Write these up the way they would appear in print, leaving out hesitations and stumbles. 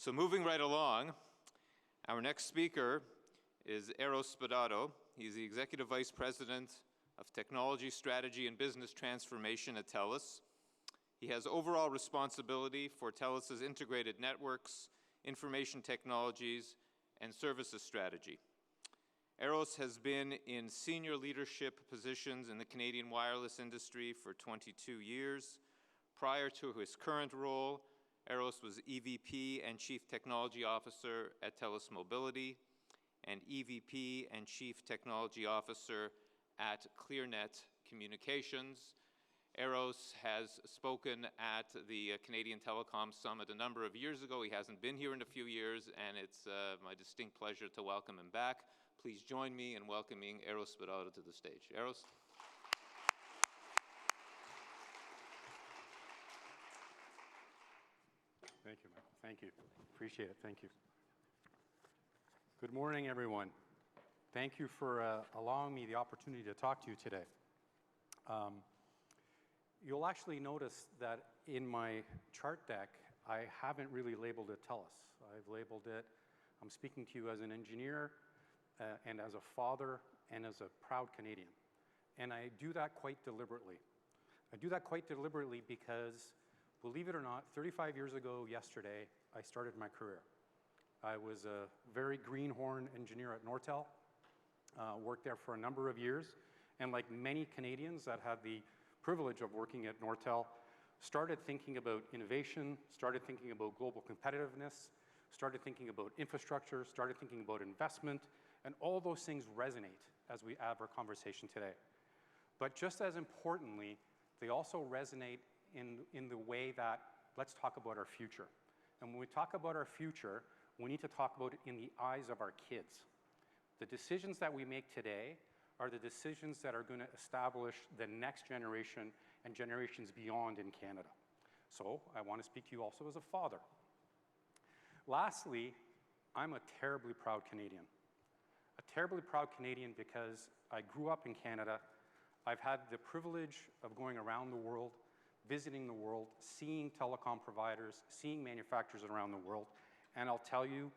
So moving right along, our next speaker is Eros Spadotto. He's the Executive Vice President of Technology, Strategy, and Business Transformation at TELUS. He has overall responsibility for TELUS's integrated networks, information technologies, and services strategy. Eros has been in senior leadership positions in the Canadian wireless industry for 22 years. Prior to his current role, Eros was EVP and Chief Technology Officer at TELUS Mobility and EVP and Chief Technology Officer at ClearNet Communications. Eros has spoken at the Canadian Telecom Summit a number of years ago. He hasn't been here in a few years, and it's my distinct pleasure to welcome him back. Please join me in welcoming Eros Spadotto to the stage. Eros. Thank you, Michael. Thank you. Appreciate it. Thank you. Good morning, everyone. Thank you for allowing me the opportunity to talk to you today. You'll actually notice that in my chart deck, I haven't really labeled it TELUS. I've labeled it, I'm speaking to you as an engineer and as a father and as a proud Canadian. And I do that quite deliberately. I do that quite deliberately because, believe it or not, 35 years ago yesterday, I started my career. I was a very greenhorn engineer at Nortel, worked there for a number of years, and like many Canadians that had the privilege of working at Nortel, started thinking about innovation, started thinking about global competitiveness, started thinking about infrastructure, started thinking about investment, and all those things resonate as we have our conversation today. But just as importantly, they also resonate in the way that let's talk about our future. And when we talk about our future, we need to talk about it in the eyes of our kids. The decisions that we make today are the decisions that are going to establish the next generation and generations beyond in Canada. So I want to speak to you also as a father. Lastly, I'm a terribly proud Canadian. A terribly proud Canadian because I grew up in Canada. I've had the privilege of going around the world, visiting the world, seeing telecom providers, seeing manufacturers around the world, and I'll tell you,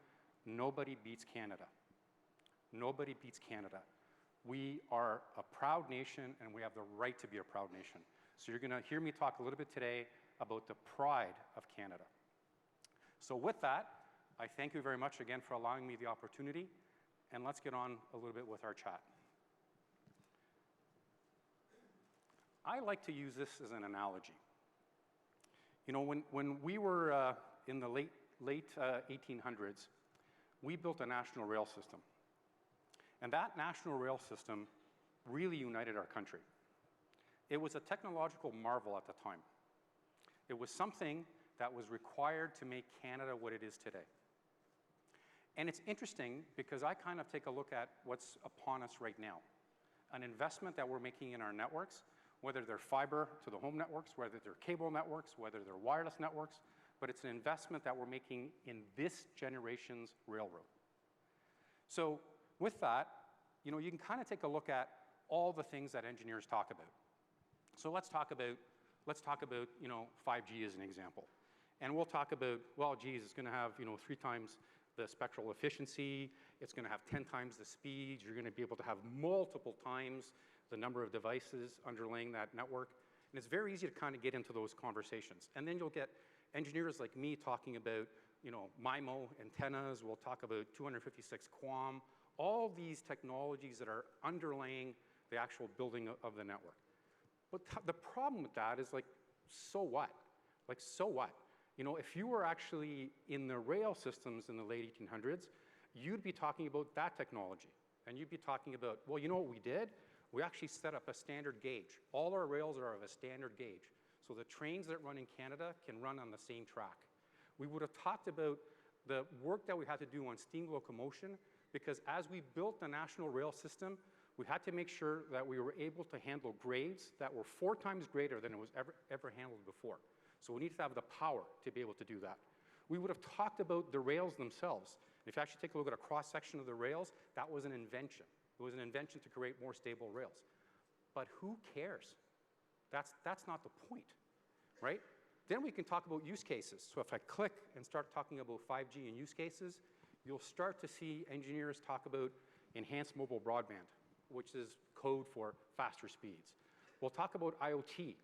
nobody beats Canada. Nobody beats Canada. We are a proud nation, and we have the right to be a proud nation. So you're going to hear me talk a little bit today about the pride of Canada. So with that, I thank you very much again for allowing me the opportunity, and let's get on a little bit with our chat. I like to use this as an analogy. You know, when we were in the late 1800s, we built a national rail system. And that national rail system really united our country. It was a technological marvel at the time. It was something that was required to make Canada what it is today. And it's interesting because I kind of take a look at what's upon us right now. An investment that we're making in our networks, whether they're fiber to the home networks, whether they're cable networks, whether they're wireless networks, but it's an investment that we're making in this generation's railroad. So with that, you know, you can kind of take a look at all the things that engineers talk about. So let's talk about, you know, 5G as an example. And we'll talk about, well, geez, it's going to have, you know, 3 times the spectral efficiency. It's going to have 10 times the speed. You're going to be able to have multiple times the number of devices underlaying that network. And it's very easy to kind of get into those conversations. And then you'll get engineers like me talking about, you know, MIMO antennas. We'll talk about 256 QAM, all these technologies that are underlaying the actual building of the network. But the problem with that is, like, so what? Like, so what? You know, if you were actually in the rail systems in the late 1800s, you'd be talking about that technology. And you'd be talking about, well, you know what we did? We actually set up a standard gauge. All our rails are of a standard gauge. So the trains that run in Canada can run on the same track. We would have talked about the work that we had to do on steam locomotion, because as we built the national rail system, we had to make sure that we were able to handle grades that were 4 times greater than it was ever handled before. So we needed to have the power to be able to do that. We would have talked about the rails themselves. If you actually take a look at a cross-section of the rails, that was an invention. It was an invention to create more stable rails. But who cares? That's not the point, right? Then we can talk about use cases. So if I click and start talking about 5G and use cases, you'll start to see engineers talk about enhanced mobile broadband, which is code for faster speeds. We'll talk about IoT,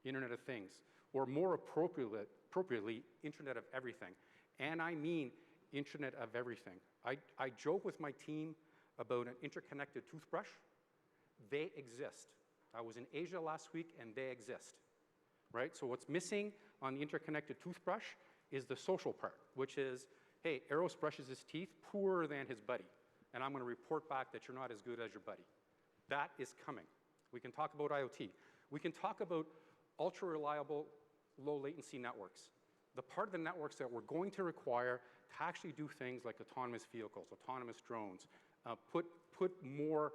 Internet of Things, or more appropriately, Internet of Everything. And I mean Internet of Everything. I joke with my team about an interconnected toothbrush. They exist. I was in Asia last week, and they exist, right? So what's missing on the interconnected toothbrush is the social part, which is, hey, Eros brushes his teeth poorer than his buddy, and I'm going to report back that you're not as good as your buddy. That is coming. We can talk about IoT. We can talk about ultra-reliable, low-latency networks. The part of the networks that we're going to require to actually do things like autonomous vehicles, autonomous drones, put more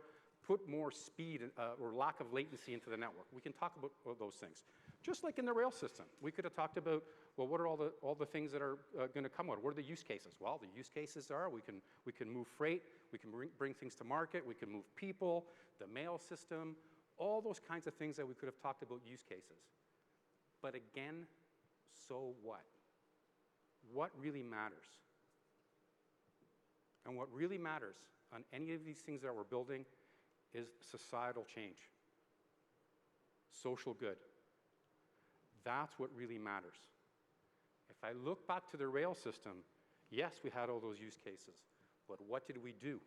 speed or lack of latency into the network. We can talk about those things. Just like in the rail system, we could have talked about, well, what are all the things that are going to come out? What are the use cases? Well, the use cases are we can move freight, we can bring things to market, we can move people, the mail system, all those kinds of things that we could have talked about use cases. But again, so what? What really matters? And what really matters on any of these things that we're building is societal change, social good. That's what really matters. If I look back to the rail system, yes, we had all those use cases, but what did we do?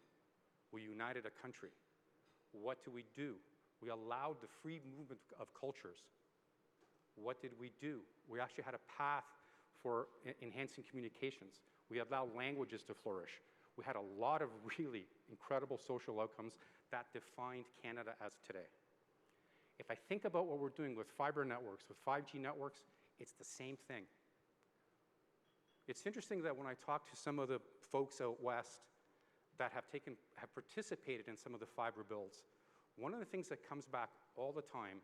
We united a country. What did we do? We allowed the free movement of cultures. What did we do? We actually had a path for enhancing communications. We allowed languages to flourish. We had a lot of really incredible social outcomes that defined Canada as today. If I think about what we're doing with fiber networks, with 5G networks, it's the same thing. It's interesting that when I talk to some of the folks out west that have participated in some of the fiber builds, one of the things that comes back all the time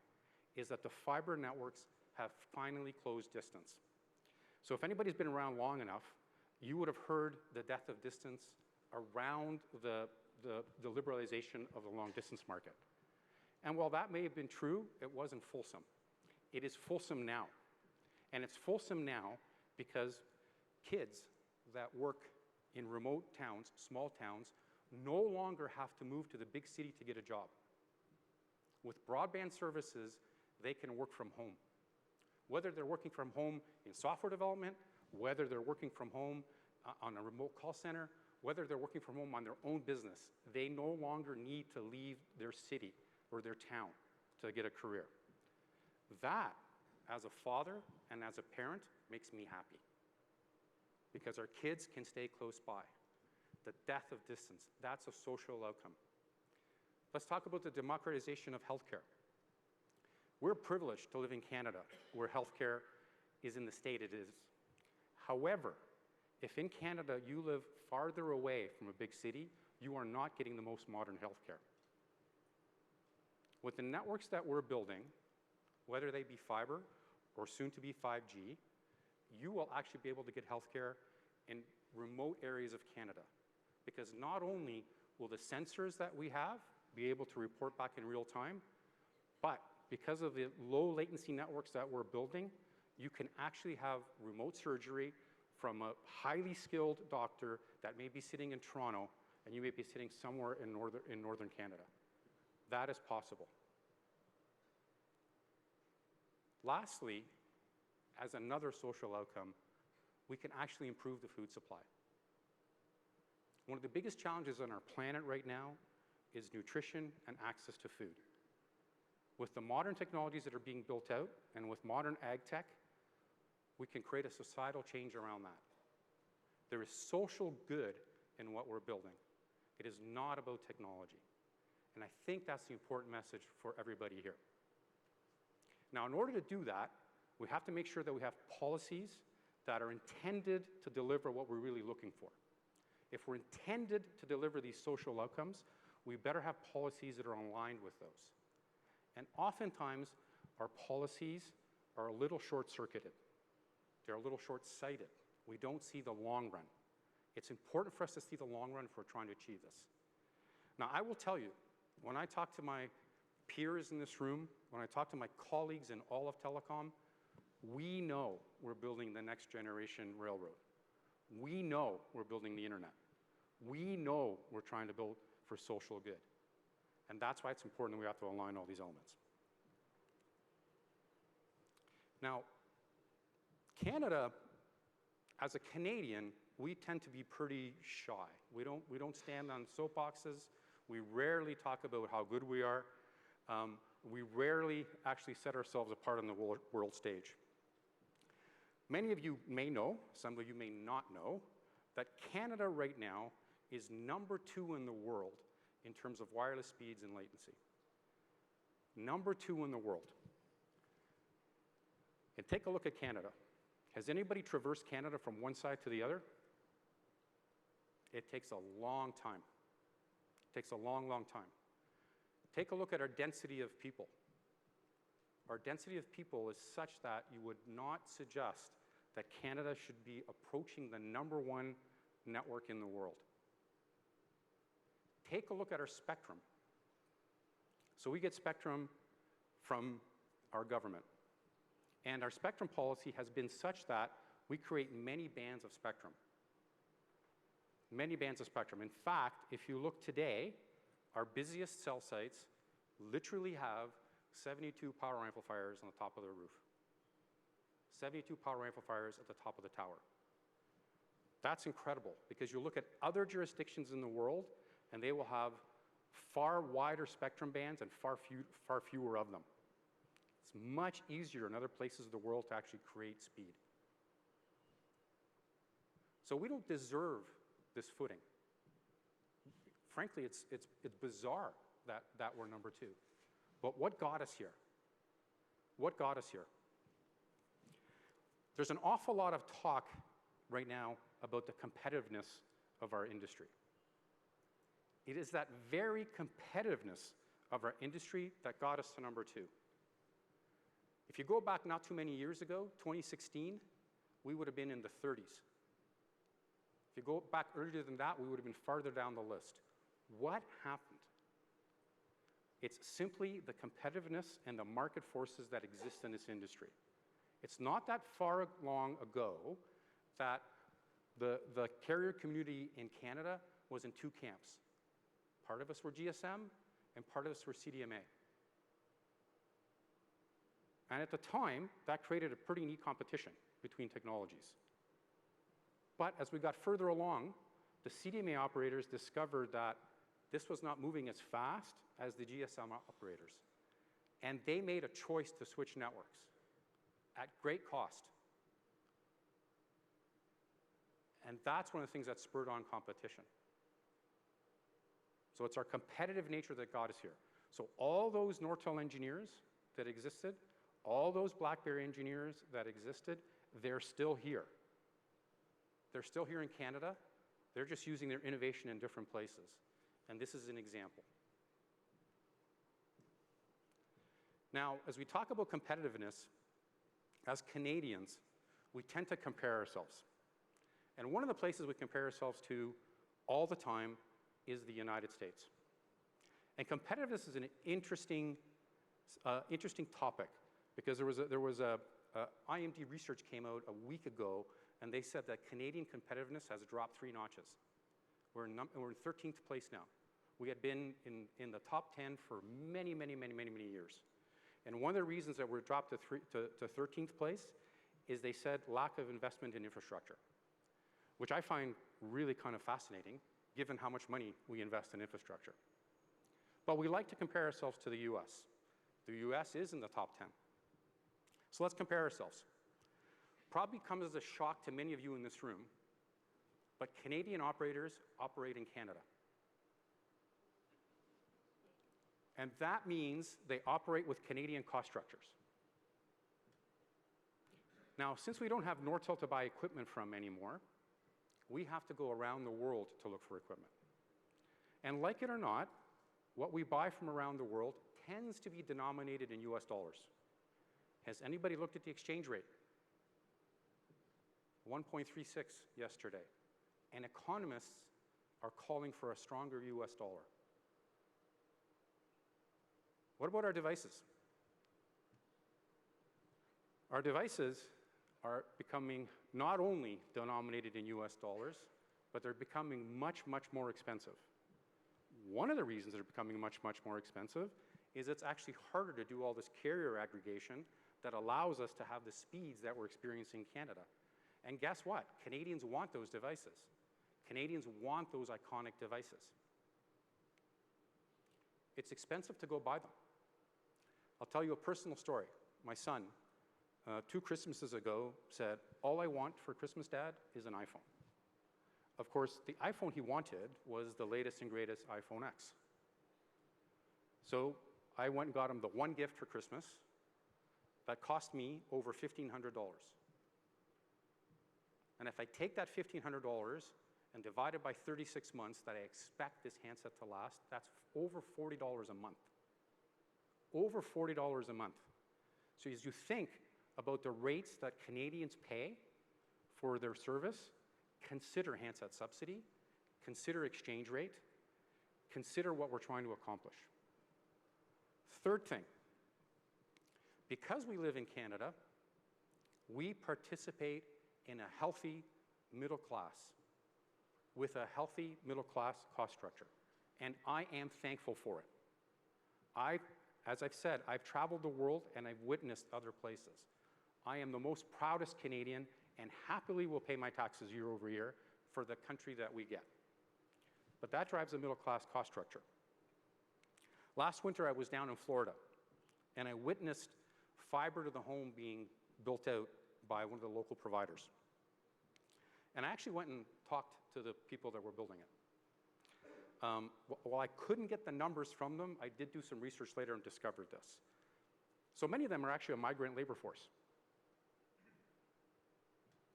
is that the fiber networks have finally closed distance. So if anybody's been around long enough, you would have heard the death of distance around the liberalization of the long-distance market. And while that may have been true, it wasn't fulsome. It is fulsome now. And it's fulsome now because kids that work in remote towns, small towns, no longer have to move to the big city to get a job. With broadband services, they can work from home. Whether they're working from home in software development, whether they're working from home on a remote call center, whether they're working from home on their own business, they no longer need to leave their city or their town to get a career. That, as a father and as a parent, makes me happy because our kids can stay close by. The death of distance, that's a social outcome. Let's talk about the democratization of healthcare. We're privileged to live in Canada where healthcare is in the state it is. However, if in Canada you live farther away from a big city, you are not getting the most modern healthcare. With the networks that we're building, whether they be fiber or soon to be 5G, you will actually be able to get healthcare in remote areas of Canada. Because not only will the sensors that we have be able to report back in real time, but because of the low latency networks that we're building, you can actually have remote surgery from a highly skilled doctor that may be sitting in Toronto and you may be sitting somewhere in northern Canada. That is possible. Lastly, as another social outcome, we can actually improve the food supply. One of the biggest challenges on our planet right now is nutrition and access to food. With the modern technologies that are being built out and with modern ag tech, we can create a societal change around that. There is social good in what we're building. It is not about technology. And I think that's the important message for everybody here. Now, in order to do that, we have to make sure that we have policies that are intended to deliver what we're really looking for. If we're intended to deliver these social outcomes, we better have policies that are aligned with those. And oftentimes, our policies are a little short-circuited. They're a little short-sighted. We don't see the long run. It's important for us to see the long run if we're trying to achieve this. Now, I will tell you, when I talk to my peers in this room, when I talk to my colleagues in all of telecom, We know we're building the next generation railroad. We know we're building the internet. We know we're trying to build for social good. And that's why it's important that we have to align all these elements. Now, Canada, as a Canadian, we tend to be pretty shy. We don't stand on soapboxes. We rarely talk about how good we are. We rarely actually set ourselves apart on the world stage. Many of you may know, some of you may not know, that Canada right now is number 2 in the world in terms of wireless speeds and latency. Number 2 in the world. And take a look at Canada. Has anybody traversed Canada from one side to the other? It takes a long time. It takes a long, long time. Take a look at our density of people. Our density of people is such that you would not suggest that Canada should be approaching the number 1 network in the world. Take a look at our spectrum. So we get spectrum from our government. And our spectrum policy has been such that we create many bands of spectrum. Many bands of spectrum. In fact, if you look today, our busiest cell sites literally have 72 power amplifiers on the top of their roof. 72 power amplifiers at the top of the tower. That's incredible, because you look at other jurisdictions in the world, and they will have far wider spectrum bands and far fewer of them. It's much easier in other places of the world to actually create speed. So we don't deserve this footing. Frankly, it's bizarre that we're number 2. But what got us here? What got us here? There's an awful lot of talk right now about the competitiveness of our industry. It is that very competitiveness of our industry that got us to number 2. If you go back not too many years ago, 2016, we would have been in the 30s. If you go back earlier than that, we would have been farther down the list. What happened? It's simply the competitiveness and the market forces that exist in this industry. It's not that far long ago that the carrier community in Canada was in 2 camps. Part of us were GSM, and part of us were CDMA. And at the time, that created a pretty neat competition between technologies. But as we got further along, the CDMA operators discovered that this was not moving as fast as the GSM operators. And they made a choice to switch networks at great cost. And that's one of the things that spurred on competition. So it's our competitive nature that got us here. So all those Nortel engineers that existed, all those BlackBerry engineers that existed, they're still here. They're still here in Canada. They're just using their innovation in different places. And this is an example. Now, as we talk about competitiveness, as Canadians, we tend to compare ourselves. And one of the places we compare ourselves to all the time is the United States. And competitiveness is an interesting topic, because there was a IMD research came out a week ago, and they said that Canadian competitiveness has dropped 3 notches. We're in 13th place now. We had been in the top 10 for many years. And one of the reasons that we're dropped to 13th place is they said lack of investment in infrastructure, which I find really kind of fascinating, given how much money we invest in infrastructure. But we like to compare ourselves to the US. The US is in the top 10. So let's compare ourselves. Probably comes as a shock to many of you in this room, but Canadian operators operate in Canada. And that means they operate with Canadian cost structures. Now, since we don't have Nortel to buy equipment from anymore, we have to go around the world to look for equipment. And like it or not, what we buy from around the world tends to be denominated in US dollars. Has anybody looked at the exchange rate? 1.36 yesterday. And economists are calling for a stronger US dollar. What about our devices? Our devices are becoming not only denominated in US dollars, but they're becoming much, much more expensive. One of the reasons they're becoming much, much more expensive is it's actually harder to do all this carrier aggregation that allows us to have the speeds that we're experiencing in Canada. And guess what? Canadians want those devices. Canadians want those iconic devices. It's expensive to go buy them. I'll tell you a personal story. My son, 2 Christmases ago, said, "All I want for Christmas, Dad, is an iPhone." Of course, the iPhone he wanted was the latest and greatest iPhone X. So I went and got him the one gift for Christmas that cost me over $1,500. And if I take that $1,500 and divide it by 36 months that I expect this handset to last, that's over $40 a month. Over $40 a month. So as you think about the rates that Canadians pay for their service, consider handset subsidy, consider exchange rate, consider what we're trying to accomplish. Third thing, because we live in Canada, we participate in a healthy middle class with a healthy middle class cost structure. And I am thankful for it. As I've said, I've traveled the world and I've witnessed other places. I am the most proudest Canadian and happily will pay my taxes year over year for the country that we get. But that drives a middle class cost structure. Last winter I was down in Florida and I witnessed fiber to the home being built out by one of the local providers. And I actually went and talked to the people that were building it. While I couldn't get the numbers from them, I did do some research later and discovered this. So many of them are actually a migrant labor force.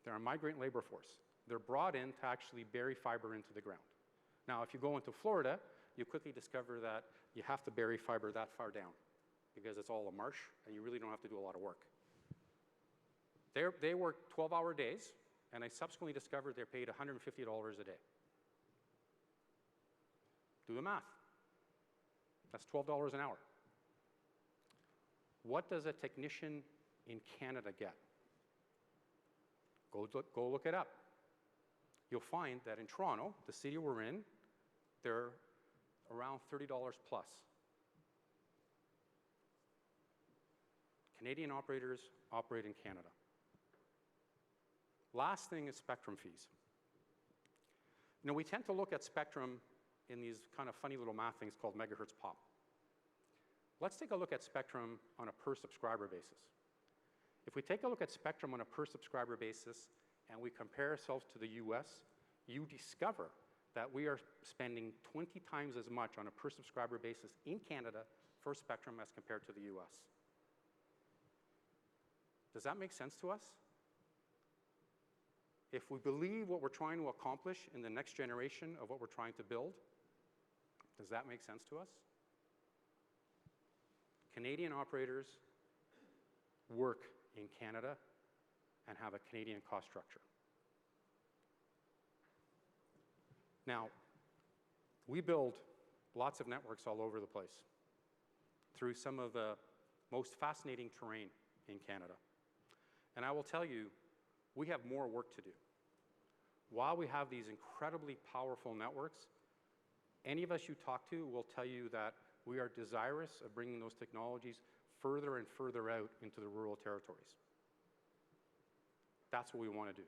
They're a migrant labor force. They're brought in to actually bury fiber into the ground. Now, if you go into Florida, you quickly discover that you have to bury fiber that far down because it's all a marsh and you really don't have to do a lot of work. They work 12-hour days, and I subsequently discovered they're paid $150 a day. Do the math. That's $12 an hour. What does a technician in Canada get? Go look it up. You'll find that in Toronto, the city we're in, they're around $30 plus. Canadian operators operate in Canada. Last thing is spectrum fees. You know, we tend to look at spectrum in these kind of funny little math things called megahertz pop. Let's take a look at spectrum on a per subscriber basis. If we take a look at spectrum on a per subscriber basis and we compare ourselves to the US, you discover that we are spending 20 times as much on a per subscriber basis in Canada for spectrum as compared to the US. Does that make sense to us? If we believe what we're trying to accomplish in the next generation of what we're trying to build, does that make sense to us? Canadian operators work in Canada and have a Canadian cost structure. Now, we build lots of networks all over the place through some of the most fascinating terrain in Canada. And I will tell you, we have more work to do. While we have these incredibly powerful networks, any of us you talk to will tell you that we are desirous of bringing those technologies further and further out into the rural territories. That's what we want to do.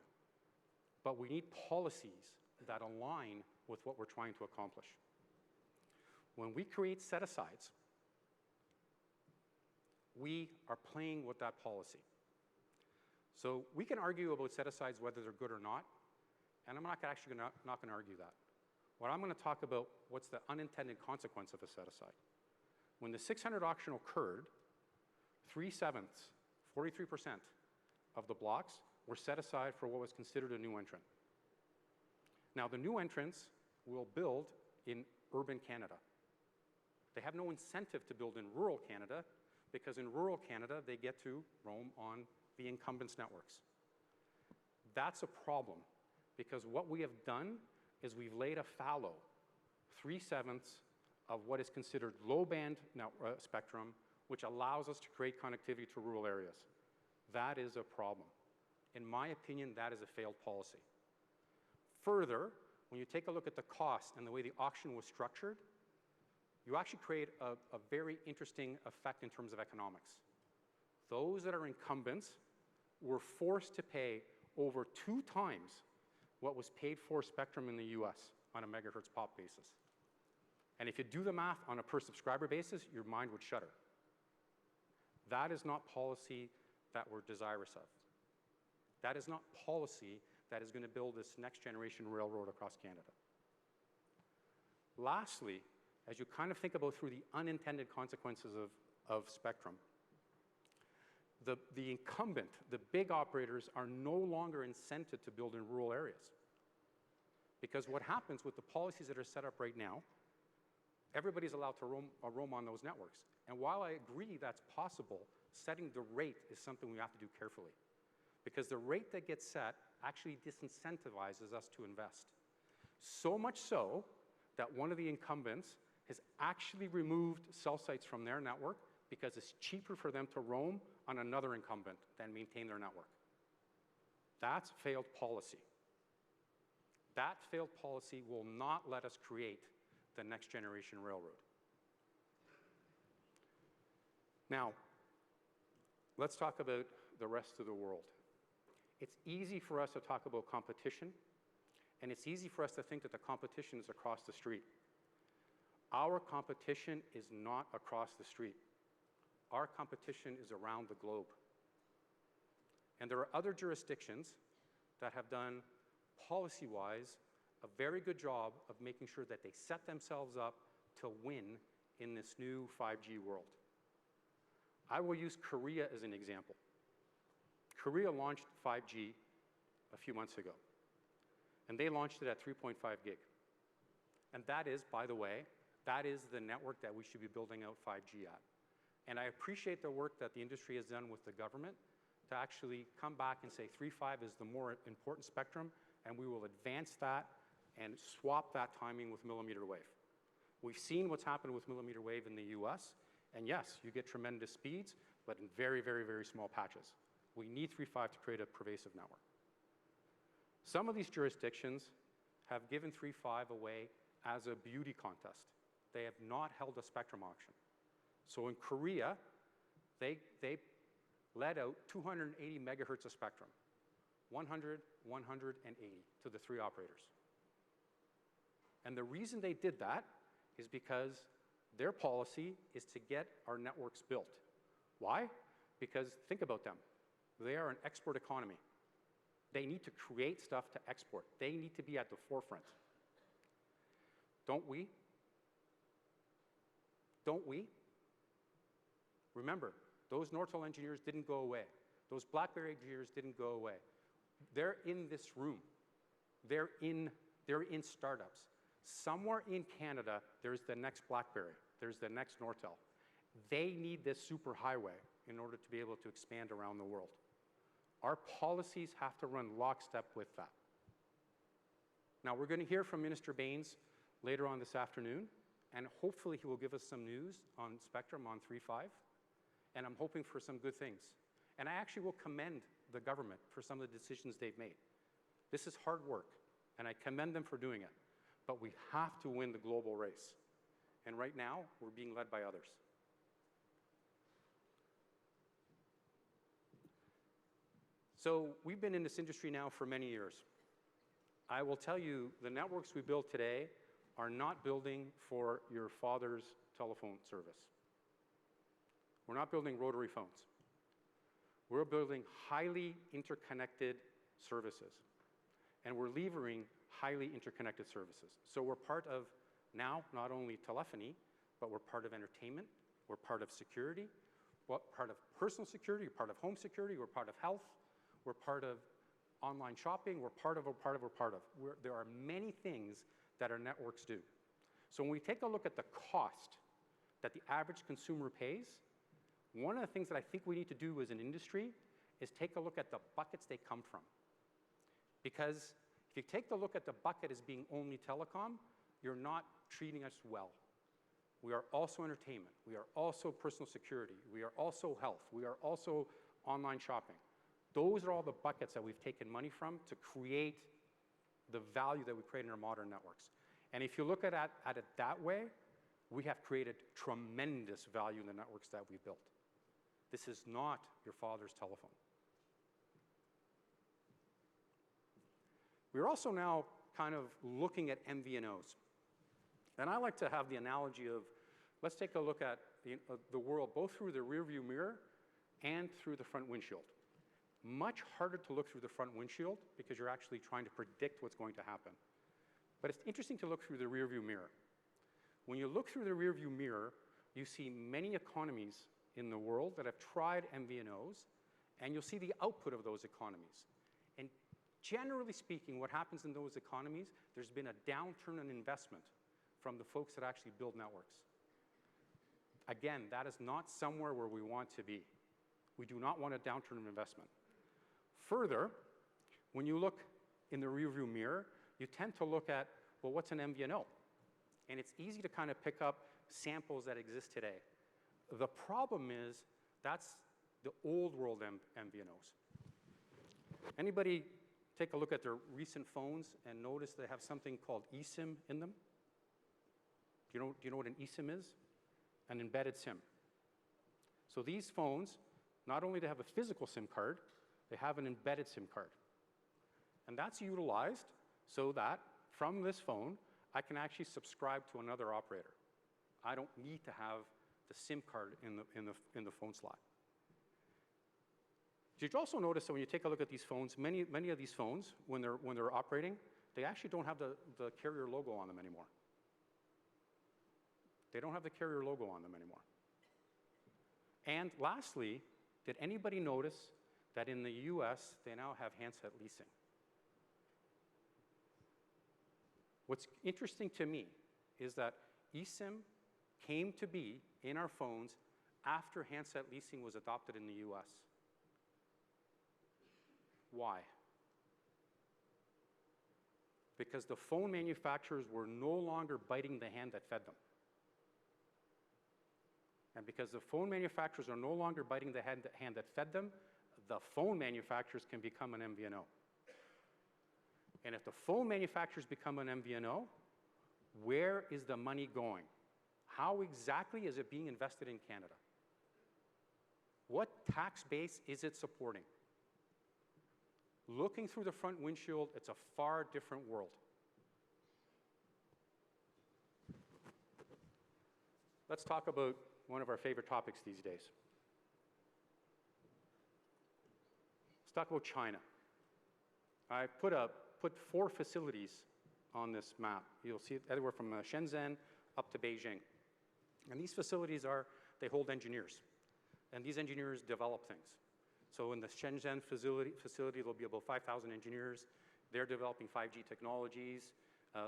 But we need policies that align with what we're trying to accomplish. When we create set-asides, we are playing with that policy. So we can argue about set-asides whether they're good or not, and I'm not actually not going to argue that. What I'm going to talk about, what's the unintended consequence of a set-aside. When the 600 auction occurred, 3/7, 43% of the blocks were set aside for what was considered a new entrant. Now, the new entrants will build in urban Canada. They have no incentive to build in rural Canada because in rural Canada, they get to roam on the incumbents' networks. That's a problem because what we have done is we've laid a fallow 3/7 of what is considered low-band spectrum, which allows us to create connectivity to rural areas. That is a problem. In my opinion, that is a failed policy. Further, when you take a look at the cost and the way the auction was structured, you actually create a very interesting effect in terms of economics. Those that are incumbents were forced to pay over 2 times what was paid for spectrum in the US on a megahertz pop basis. And if you do the math on a per subscriber basis, your mind would shudder. That is not policy that we're desirous of. That is not policy that is going to build this next generation railroad across Canada. Lastly, as you kind of think about through the unintended consequences of spectrum, the incumbent, the big operators, are no longer incented to build in rural areas. Because what happens with the policies that are set up right now, everybody's allowed to roam on those networks. And while I agree that's possible, setting the rate is something we have to do carefully. Because the rate that gets set actually disincentivizes us to invest. So much so that one of the incumbents has actually removed cell sites from their network because it's cheaper for them to roam on another incumbent than maintain their network. That's failed policy. That failed policy will not let us create the next generation railroad. Now, let's talk about the rest of the world. It's easy for us to talk about competition, and it's easy for us to think that the competition is across the street. Our competition is not across the street. Our competition is around the globe. And there are other jurisdictions that have done, policy-wise, a very good job of making sure that they set themselves up to win in this new 5G world. I will use Korea as an example. Korea launched 5G a few months ago, and they launched it at 3.5 gig. And that is, by the way, that is the network that we should be building out 5G at. And I appreciate the work that the industry has done with the government to actually come back and say 3.5 is the more important spectrum, and we will advance that and swap that timing with millimeter wave. We've seen what's happened with millimeter wave in the US, and yes, you get tremendous speeds, but in very, very, very small patches. We need 3.5 to create a pervasive network. Some of these jurisdictions have given 3.5 away as a beauty contest. They have not held a spectrum auction. So in Korea, they let out 280 megahertz of spectrum, 100, 180 to the 3 operators. And the reason they did that is because their policy is to get our networks built. Why? Because think about them. They are an export economy. They need to create stuff to export. They need to be at the forefront. Don't we? Don't we? Remember, those Nortel engineers didn't go away. Those BlackBerry engineers didn't go away. They're in this room. They're in startups. Somewhere in Canada, there's the next BlackBerry. There's the next Nortel. They need this superhighway in order to be able to expand around the world. Our policies have to run lockstep with that. Now, we're going to hear from Minister Baines later on this afternoon, and hopefully he will give us some news on spectrum on 3.5, and I'm hoping for some good things. And I actually will commend the government for some of the decisions they've made. This is hard work, and I commend them for doing it, but we have to win the global race. And right now, we're being led by others. So we've been in this industry now for many years. I will tell you, the networks we build today are not building for your father's telephone service. We're not building rotary phones. We're building highly interconnected services. And we're levering highly interconnected services. So we're part of now not only telephony, but we're part of entertainment, we're part of security, we're part of personal security, we're part of home security, we're part of health, we're part of online shopping, we're part of. There are many things that our networks do. So when we take a look at the cost that the average consumer pays, one of the things that I think we need to do as an industry is take a look at the buckets they come from. Because if you take the look at the bucket as being only telecom, you're not treating us well. We are also entertainment. We are also personal security. We are also health. We are also online shopping. Those are all the buckets that we've taken money from to create the value that we create in our modern networks. And if you look at it that way, we have created tremendous value in the networks that we've built. This is not your father's telephone. We're also now kind of looking at MVNOs. And I like to have the analogy of, let's take a look at the world both through the rearview mirror and through the front windshield. Much harder to look through the front windshield because you're actually trying to predict what's going to happen. But it's interesting to look through the rearview mirror. When you look through the rearview mirror, you see many economies in the world that have tried MVNOs, and you'll see the output of those economies. And generally speaking, what happens in those economies, there's been a downturn in investment from the folks that actually build networks. Again, that is not somewhere where we want to be. We do not want a downturn in investment. Further, when you look in the rearview mirror, you tend to look at, well, what's an MVNO? And it's easy to kind of pick up samples that exist today. The problem is that's the old world MVNOs. Anybody take a look at their recent phones and notice they have something called eSIM in them? Do you know what an eSIM is? An embedded SIM. So these phones, not only do they have a physical SIM card, they have an embedded SIM card. And that's utilized so that from this phone, I can actually subscribe to another operator. I don't need to have the SIM card in the phone slot. Did you also notice that when you take a look at these phones, many of these phones, when they're operating, they actually don't have the carrier logo on them anymore. They don't have the carrier logo on them anymore. And lastly, did anybody notice that in the US, they now have handset leasing? What's interesting to me is that eSIM came to be in our phones after handset leasing was adopted in the US. Why? Because the phone manufacturers were no longer biting the hand that fed them. And because the phone manufacturers are no longer biting the hand that fed them, the phone manufacturers can become an MVNO. And if the phone manufacturers become an MVNO, where is the money going? How exactly is it being invested in Canada? What tax base is it supporting? Looking through the front windshield, it's a far different world. Let's talk about one of our favorite topics these days. Let's talk about China. I put 4 facilities on this map. You'll see it everywhere from Shenzhen up to Beijing. And these facilities they hold engineers. And these engineers develop things. So in the Shenzhen facility, there'll be about 5,000 engineers. They're developing 5G technologies.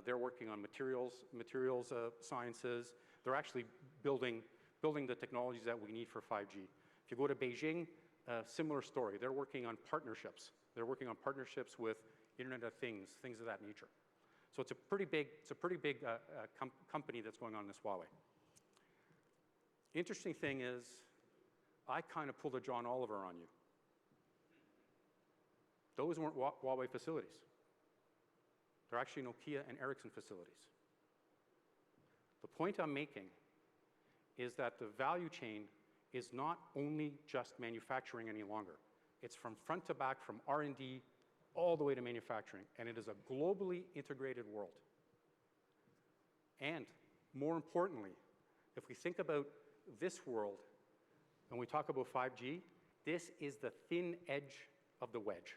They're working on materials sciences. They're actually building the technologies that we need for 5G. If you go to Beijing, similar story. They're working on partnerships. They're working on partnerships with Internet of Things of that nature. So it's a pretty big company that's going on in this Huawei. Interesting thing is, I kind of pulled a John Oliver on you. Those weren't Huawei facilities. They're actually Nokia and Ericsson facilities. The point I'm making is that the value chain is not only just manufacturing any longer. It's from front to back, from R&D all the way to manufacturing, and it is a globally integrated world. And more importantly, if we think about this world, and we talk about 5G, this is the thin edge of the wedge.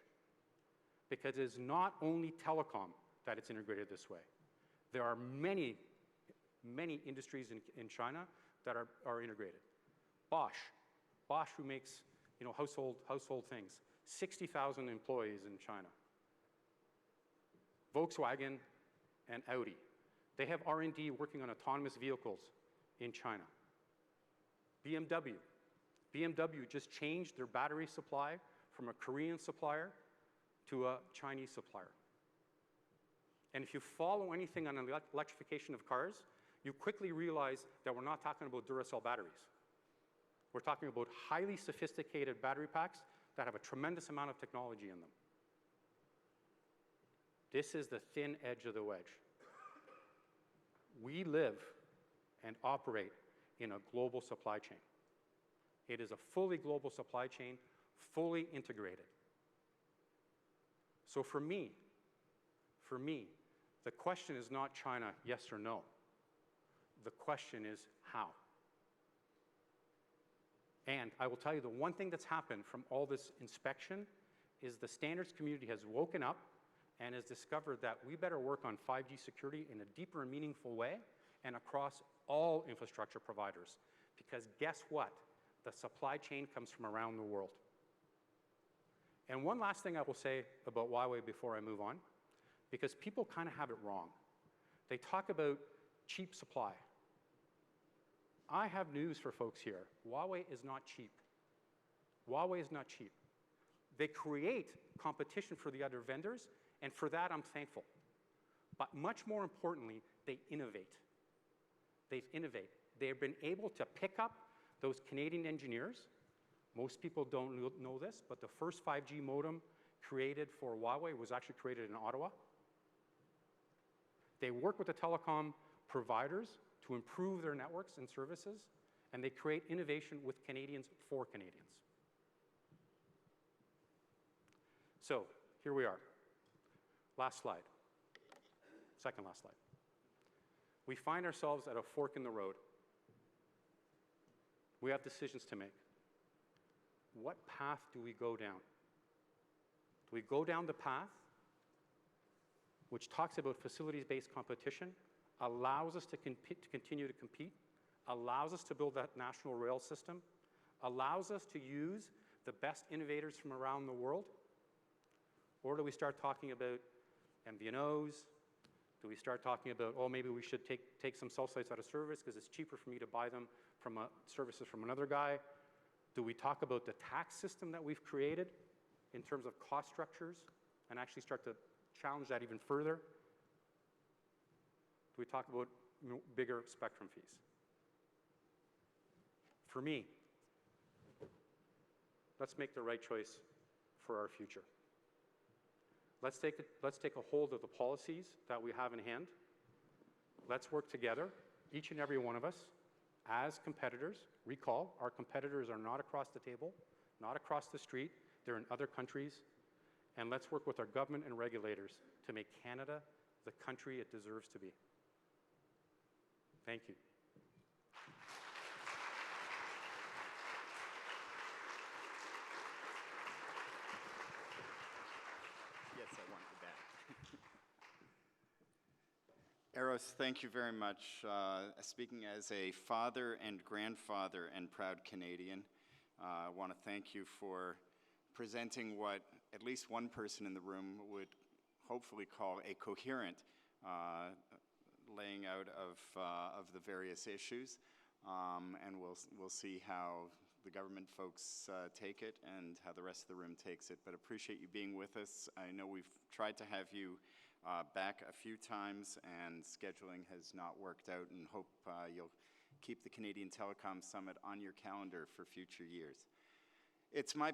Because it is not only telecom that it's integrated this way. There are many industries in China that are integrated. Bosch who makes household things, 60,000 employees in China. Volkswagen and Audi, they have R&D working on autonomous vehicles in China. BMW just changed their battery supply from a Korean supplier to a Chinese supplier. And if you follow anything on electrification of cars, you quickly realize that we're not talking about Duracell batteries. We're talking about highly sophisticated battery packs that have a tremendous amount of technology in them. This is the thin edge of the wedge. We live and operate in a global supply chain. It is a fully global supply chain, fully integrated. So for me, the question is not China, yes or no. The question is how. And I will tell you, the one thing that's happened from all this inspection is the standards community has woken up and has discovered that we better work on 5G security in a deeper and meaningful way and across all infrastructure providers. Because guess what? The supply chain comes from around the world. And one last thing I will say about Huawei before I move on, because people kind of have it wrong. They talk about cheap supply. I have news for folks here. Huawei is not cheap. Huawei is not cheap. They create competition for the other vendors, and for that I'm thankful. But much more importantly, they innovate. They innovate. They've been able to pick up those Canadian engineers. Most people don't know this, but the first 5G modem created for Huawei was actually created in Ottawa. They work with the telecom providers to improve their networks and services, and they create innovation with Canadians for Canadians. So here we are. Last slide. Second last slide. We find ourselves at a fork in the road. We have decisions to make. What path do we go down? Do we go down the path which talks about facilities-based competition, allows us to continue to compete, allows us to build that national rail system, allows us to use the best innovators from around the world? Or do we start talking about MVNOs? Do we start talking about, oh, maybe we should take some cell sites out of service because it's cheaper for me to buy them from services from another guy? Do we talk about the tax system that we've created in terms of cost structures and actually start to challenge that even further? Do we talk about bigger spectrum fees? For me, let's make the right choice for our future. Let's take a hold of the policies that we have in hand. Let's work together, each and every one of us, as competitors. Recall, our competitors are not across the table, not across the street. They're in other countries. And let's work with our government and regulators to make Canada the country it deserves to be. Thank you. Yes, I want you back. Eros, thank you very much. Speaking as a father and grandfather and proud Canadian, I want to thank you for presenting what at least one person in the room would hopefully call a coherent laying out of the various issues, and we'll see how the government folks take it and how the rest of the room takes it. But appreciate you being with us. I know we've tried to have you back a few times, and scheduling has not worked out, and hope you'll keep the Canadian Telecom Summit on your calendar for future years. It's my